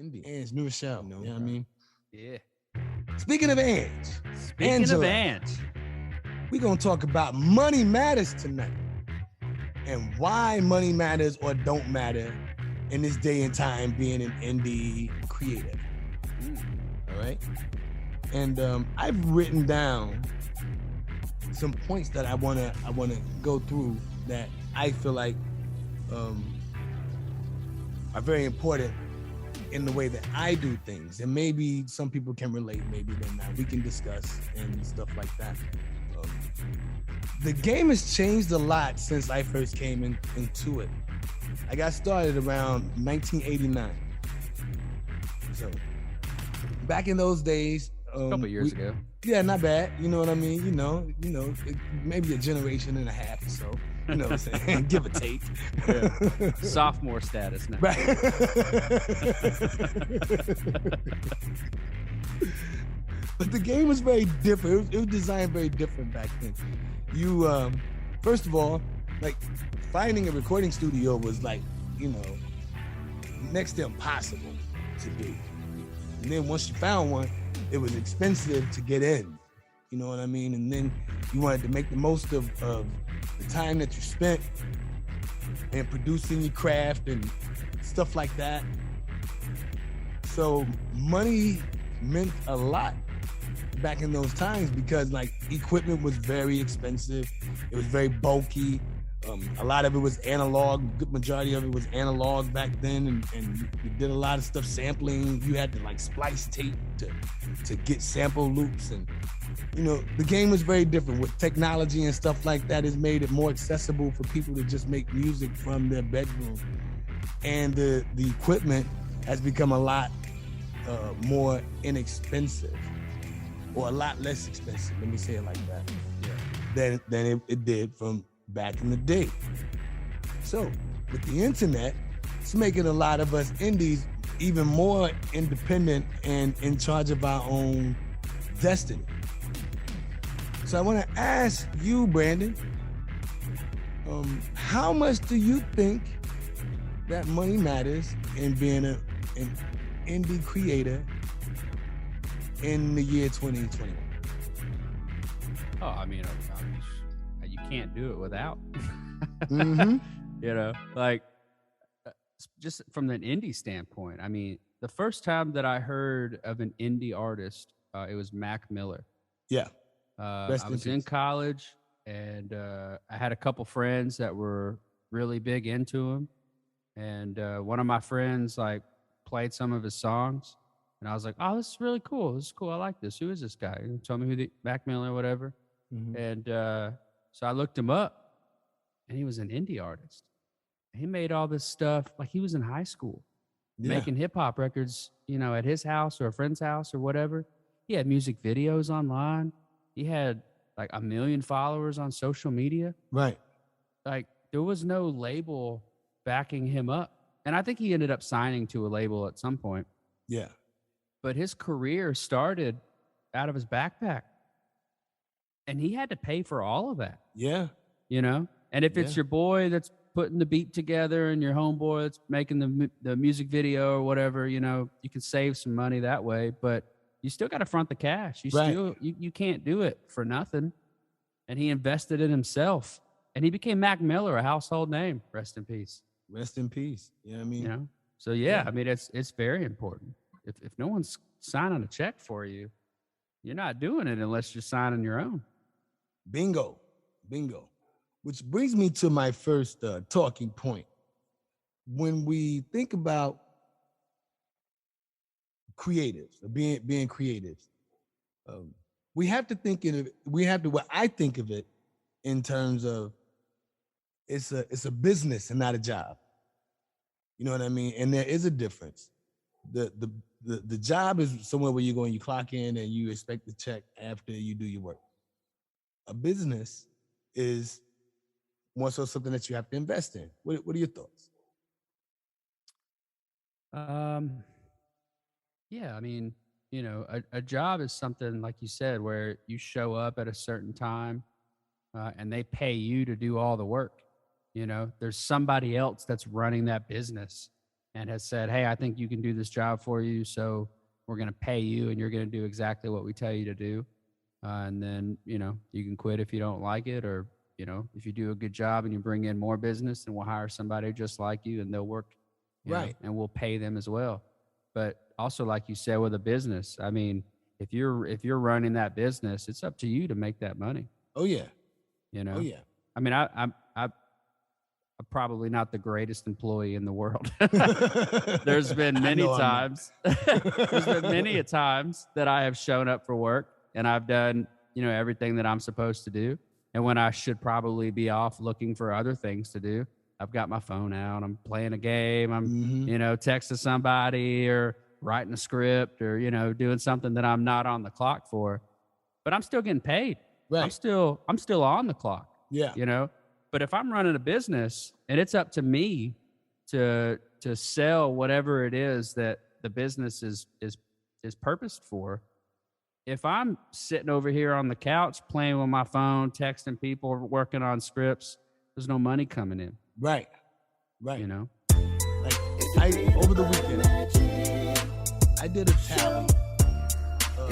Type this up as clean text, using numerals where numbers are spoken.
Indie. Ange, New Rochelle. No You know what I doubt. mean? Yeah. Speaking of Ange, Speaking Angela, of Ange, we're going to talk about money matters tonight and why money matters or don't matter in this day and time being an indie creator. All right? And I've written down some points that I wanna go through that I feel like are very important in the way that I do things. And maybe some people can relate, maybe they're not. We can discuss and stuff like that. The game has changed a lot since I first came into it. I got started around 1989. So back in those days, a couple years ago. Yeah, not bad. You know what I mean? You know, maybe a generation and a half or so. You know what I'm saying? Give or take. Yeah. Sophomore status now. Right. But the game was very different. It was designed very different back then. You, first of all, like finding a recording studio was like, next to impossible to do. And then once you found one, it was expensive to get in. You know what I mean? And then you wanted to make the most of the time that you spent and producing your craft and stuff like that. So money meant a lot back in those times because like equipment was very expensive. It was very bulky. A lot of it was analog. Good majority of it was analog back then, and you did a lot of stuff sampling. You had to like splice tape to get sample loops, and the game was very different with technology and stuff like that. Has made it more accessible for people to just make music from their bedroom, and the equipment has become a lot more inexpensive, or a lot less expensive. Let me say it like that. Yeah. Than it did from back in the day. So with the internet, it's making a lot of us indies even more independent and in charge of our own destiny. So I want to ask you, Brandon, how much do you think that money matters in being an indie creator in the year 2021? Oh, I mean, you can't do it without. Mm-hmm. Like just from an indie standpoint. I mean, the first time that I heard of an indie artist, it was Mac Miller. Yeah. I was in college, and I had a couple friends that were really big into him. And one of my friends like played some of his songs, and I was like, "Oh, this is really cool. This is cool. I like this. Who is this guy?" And he told me who the Mac Miller, whatever. Mm-hmm. And so I looked him up, and he was an indie artist. He made all this stuff like he was in high school, making hip hop records, at his house or a friend's house or whatever. He had music videos online. He had like 1 million followers on social media. Right. Like there was no label backing him up. And I think he ended up signing to a label at some point. Yeah. But his career started out of his backpack. And he had to pay for all of that. Yeah. And if it's your boy that's putting the beat together and your homeboy that's making the music video or whatever, you can save some money that way, but you still got to front the cash. You can't do it for nothing. And he invested in himself, and he became Mac Miller, a household name. Rest in peace. Rest in peace. You know what I mean? So yeah, I mean, it's very important. If no one's signing a check for you, you're not doing it unless you're signing your own. Bingo. Which brings me to my first talking point. When we think about creatives, being creatives, we have to think what I think of it in terms of it's a business and not a job. You know what I mean? And there is a difference. The job is somewhere where you go and you clock in and you expect the check after you do your work. A business is more so something that you have to invest in. What are your thoughts? Yeah, I mean, a job is something, like you said, where you show up at a certain time and they pay you to do all the work. There's somebody else that's running that business. and has said, hey, I think you can do this job for you, so we're going to pay you and you're going to do exactly what we tell you to do. And then, you can quit if you don't like it, or, if you do a good job and you bring in more business, then we'll hire somebody just like you and they'll work, right, and we'll pay them as well. But also, like you said, with a business, I mean, if you're running that business, it's up to you to make that money. Oh yeah. Oh yeah. I mean, I'm probably not the greatest employee in the world. There's been many times. There's been many a times that I have shown up for work and I've done, everything that I'm supposed to do. And when I should probably be off looking for other things to do, I've got my phone out. I'm playing a game. I'm, texting somebody or writing a script or, doing something that I'm not on the clock for, but I'm still getting paid. Right. I'm still on the clock. Yeah. But if I'm running a business and it's up to me to sell whatever it is that the business is purposed for, if I'm sitting over here on the couch playing with my phone, texting people, working on scripts, there's no money coming in. Right. Like over the weekend, I did a tally of